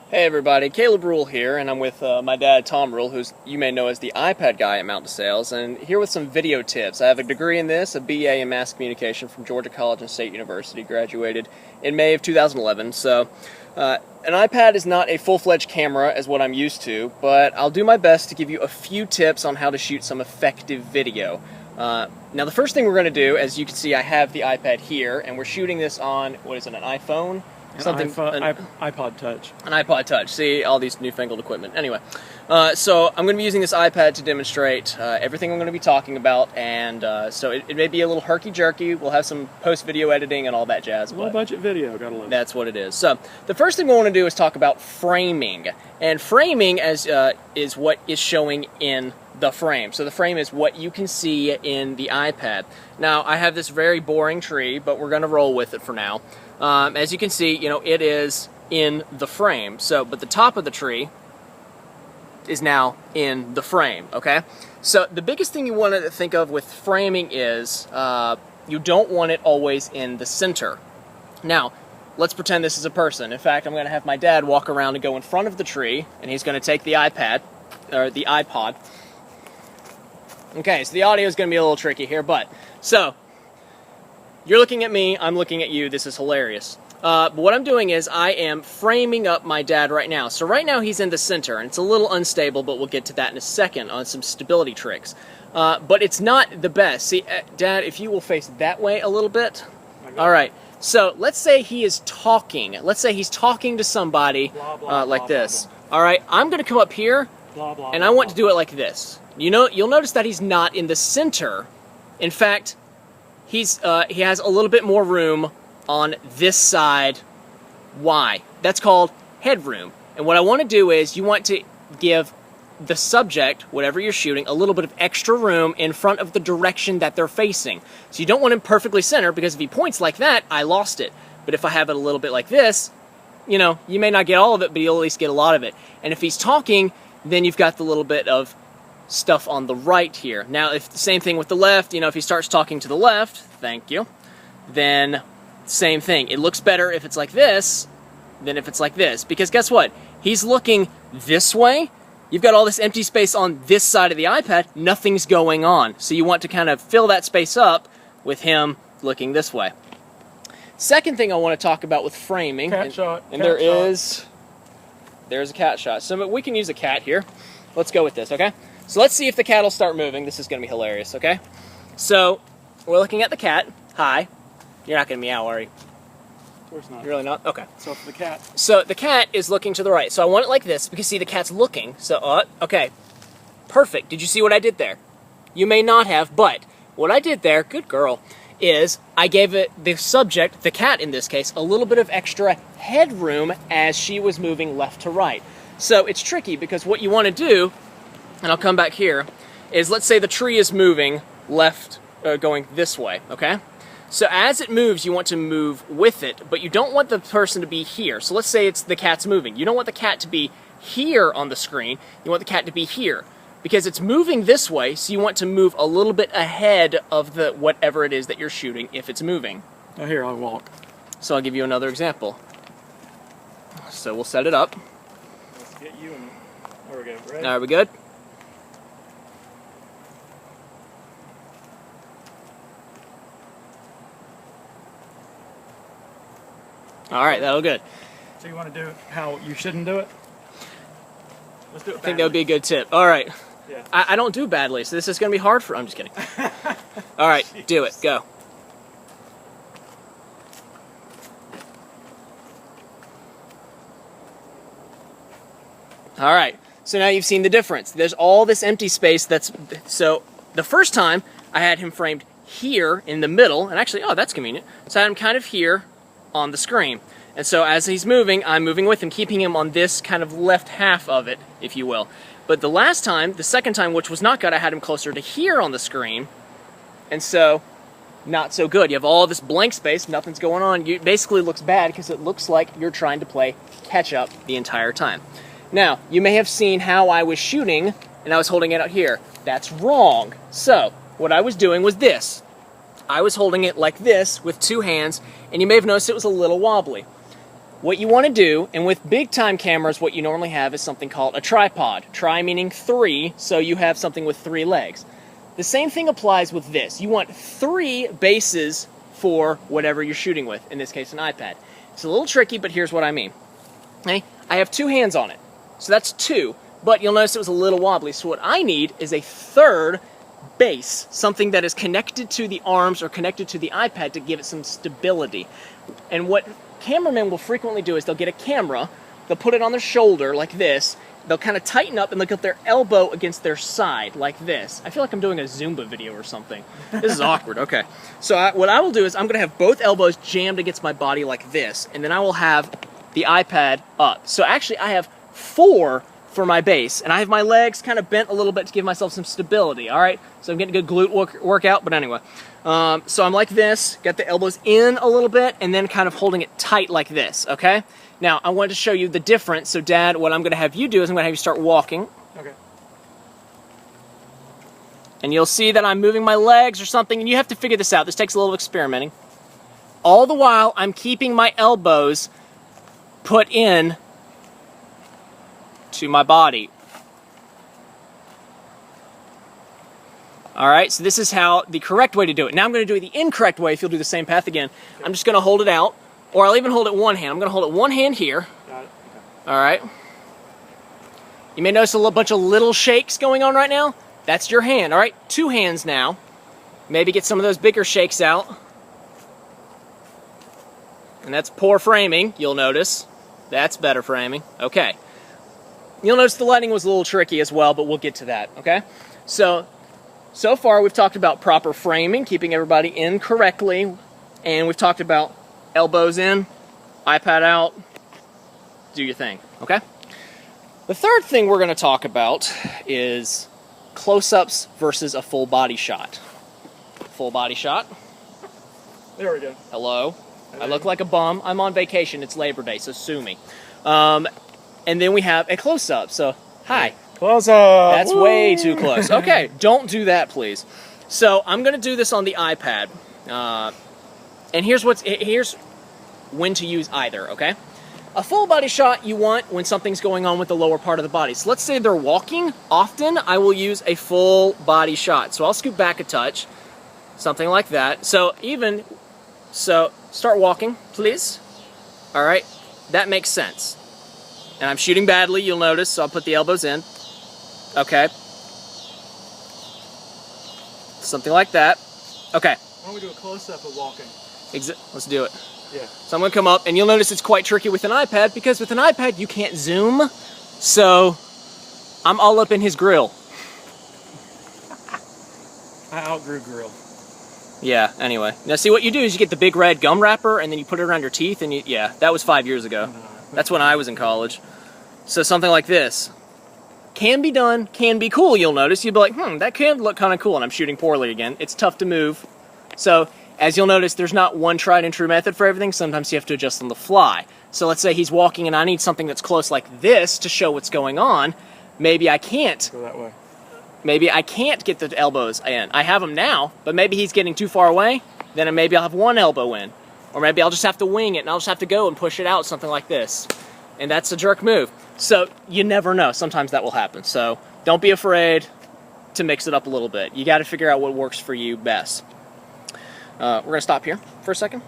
Hey everybody, Caleb Rule here, and I'm with my dad Tom Rule, who you may know as the iPad guy at Mountain Sales, and here with some video tips. I have a degree in this, a BA in Mass Communication from Georgia College and State University, graduated in May of 2011, so an iPad is not a full-fledged camera as what I'm used to, but I'll do my best to give you a few tips on how to shoot some effective video. Now the first thing we're going to do, as you can see I have the iPad here, and we're shooting this on, what is it, an iPhone? iPod Touch. An iPod Touch. See, all these newfangled equipment. Anyway, so I'm going to be using this iPad to demonstrate everything I'm going to be talking about, and so it may be a little herky-jerky. We'll have some post-video editing and all that jazz. Low-budget video, gotta love it. That's what it is. So the first thing we want to do is talk about framing, and framing is what is showing in the frame. So the frame is what you can see in the iPad. Now, I have this very boring tree, but we're going to roll with it for now. As you can see, it is in the frame. So, but the top of the tree is now in the frame, okay? So the biggest thing you want to think of with framing is you don't want it always in the center. Now, let's pretend this is a person. In fact, I'm going to have my dad walk around and go in front of the tree, and he's going to take the iPad, or the iPod. Okay, so the audio is going to be a little tricky here, but, so, you're looking at me, I'm looking at you, this is hilarious. But what I'm doing is I am framing up my dad right now. So right now he's in the center, and it's a little unstable, but we'll get to that in a second on some stability tricks. But it's not the best. See, Dad, if you will face that way a little bit. All right, so let's say he is talking. Let's say he's talking to somebody like this. All right, I'm going to come up here, and I want to do it like this. You'll notice that he's not in the center. In fact, he has a little bit more room on this side. Why? That's called headroom. And what I want to do is you want to give the subject, whatever you're shooting, a little bit of extra room in front of the direction that they're facing. So you don't want him perfectly center, because if he points like that, I lost it. But if I have it a little bit like this, you may not get all of it, but you'll at least get a lot of it. And if he's talking, then you've got the little bit of stuff on the right here. Now, if the same thing with the left, if he starts talking to the left, thank you, then same thing. It looks better if it's like this than if it's like this, because guess what? He's looking this way. You've got all this empty space on this side of the iPad. Nothing's going on. So you want to kind of fill that space up with him looking this way. Second thing I want to talk about with framing, there's a cat shot. So we can use a cat here. Let's go with this, okay? So let's see if the cat will start moving. This is going to be hilarious, okay? So we're looking at the cat. Hi. You're not going to meow, are you? Of course not. You're really not? Okay. So for the cat. So the cat is looking to the right. So I want it like this, because see, the cat's looking. So, okay. Perfect. Did you see what I did there? You may not have, but what I did there, good girl, is I gave it, the subject, the cat in this case, a little bit of extra headroom as she was moving left to right. So it's tricky, because what you want to do, and I'll come back here, is let's say the tree is moving left, going this way, okay? So as it moves, you want to move with it, but you don't want the person to be here. So let's say it's the cat's moving. You don't want the cat to be here on the screen. You want the cat to be here, because it's moving this way, so you want to move a little bit ahead of the whatever it is that you're shooting if it's moving. Now here, I'll walk. So I'll give you another example. So we'll set it up. Let's get you in. There we go. Ready? Are we good? All right, that'll good. So you want to do it how you shouldn't do it? Let's do it. I think that would be a good tip. All right. Yeah. I don't do badly, so this is going to be hard for... I'm just kidding. All right, do it. Go. All right, so now you've seen the difference. There's all this empty space that's... So the first time, I had him framed here in the middle, and actually, that's convenient. So I had him kind of here on the screen. And so as he's moving, I'm moving with him, keeping him on this kind of left half of it, if you will. But the second time, which was not good, I had him closer to here on the screen. And so, not so good. You have all this blank space, nothing's going on. It basically looks bad because it looks like you're trying to play catch up the entire time. Now, you may have seen how I was shooting, and I was holding it out here. That's wrong. So, what I was doing was this. I was holding it like this with two hands, and you may have noticed it was a little wobbly. what you want to do, and with big time cameras, what you normally have is something called a tripod. Tri meaning 3, so you have something with 3 legs. The same thing applies with this. You want 3 bases for whatever you're shooting with, in this case an iPad. It's a little tricky, but here's what I mean. Okay? I have 2 hands on it, so that's 2, but you'll notice it was a little wobbly, so what I need is a third base, something that is connected to the arms or connected to the iPad to give it some stability. And what cameramen will frequently do is they'll get a camera, they'll put it on their shoulder like this, they'll kind of tighten up and look at their elbow against their side like this. I feel like I'm doing a Zumba video or something. This is awkward. Okay. So what I will do is I'm going to have both elbows jammed against my body like this, and then I will have the iPad up. So actually I have 4 for my base, and I have my legs kind of bent a little bit to give myself some stability, all right? So I'm getting a good glute workout, but anyway. So I'm like this, got the elbows in a little bit, and then kind of holding it tight like this, okay? Now, I wanted to show you the difference, so Dad, what I'm going to have you do is I'm going to have you start walking. Okay. And you'll see that I'm moving my legs or something, and you have to figure this out. This takes a little experimenting. All the while, I'm keeping my elbows put in to my body. Alright, so this is how the correct way to do it. Now I'm going to do it the incorrect way if you'll do the same path again. Okay. I'm just going to hold it out, or I'll even hold it one hand. I'm going to hold it one hand here. Got it. Okay. Alright. You may notice a bunch of little shakes going on right now. That's your hand, alright? 2 hands now. Maybe get some of those bigger shakes out. And that's poor framing, you'll notice. That's better framing. Okay. You'll notice the lighting was a little tricky as well, but we'll get to that, okay? So far we've talked about proper framing, keeping everybody in correctly, and we've talked about elbows in, iPad out, do your thing, okay? The third thing we're going to talk about is close-ups versus a full body shot. Full body shot. There we go. Hello. I look like a bum. I'm on vacation. It's Labor Day, so sue me. And then we have a close-up. So, hi. Close up. That's Woo! way too close. Okay, don't do that, please. So I'm going to do this on the iPad. And here's when to use either, okay? A full body shot you want when something's going on with the lower part of the body. So let's say they're walking. Often I will use a full body shot. So I'll scoot back a touch. Something like that. So start walking, please. All right, that makes sense. And I'm shooting badly, you'll notice, so I'll put the elbows in. Okay. Something like that. Okay. Why don't we do a close-up of walking? Let's do it. Yeah. So I'm going to come up, and you'll notice it's quite tricky with an iPad, because with an iPad you can't zoom, so I'm all up in his grill. I outgrew grill. Yeah, anyway. Now see, what you do is you get the big red gum wrapper, and then you put it around your teeth, and yeah, that was 5 years ago. That's when I was in college. So something like this. Can be done, can be cool, you'll notice. You'll be like, that can look kind of cool, and I'm shooting poorly again. It's tough to move. So, as you'll notice, there's not one tried and true method for everything. Sometimes you have to adjust on the fly. So let's say he's walking and I need something that's close like this to show what's going on. Maybe I can't. Go that way. Maybe I can't get the elbows in. I have them now, but maybe he's getting too far away. Then maybe I'll have one elbow in. Or maybe I'll just have to wing it and I'll just have to go and push it out, something like this. And that's a jerk move. So you never know. Sometimes that will happen. So don't be afraid to mix it up a little bit. You got to figure out what works for you best. We're going to stop here for a second.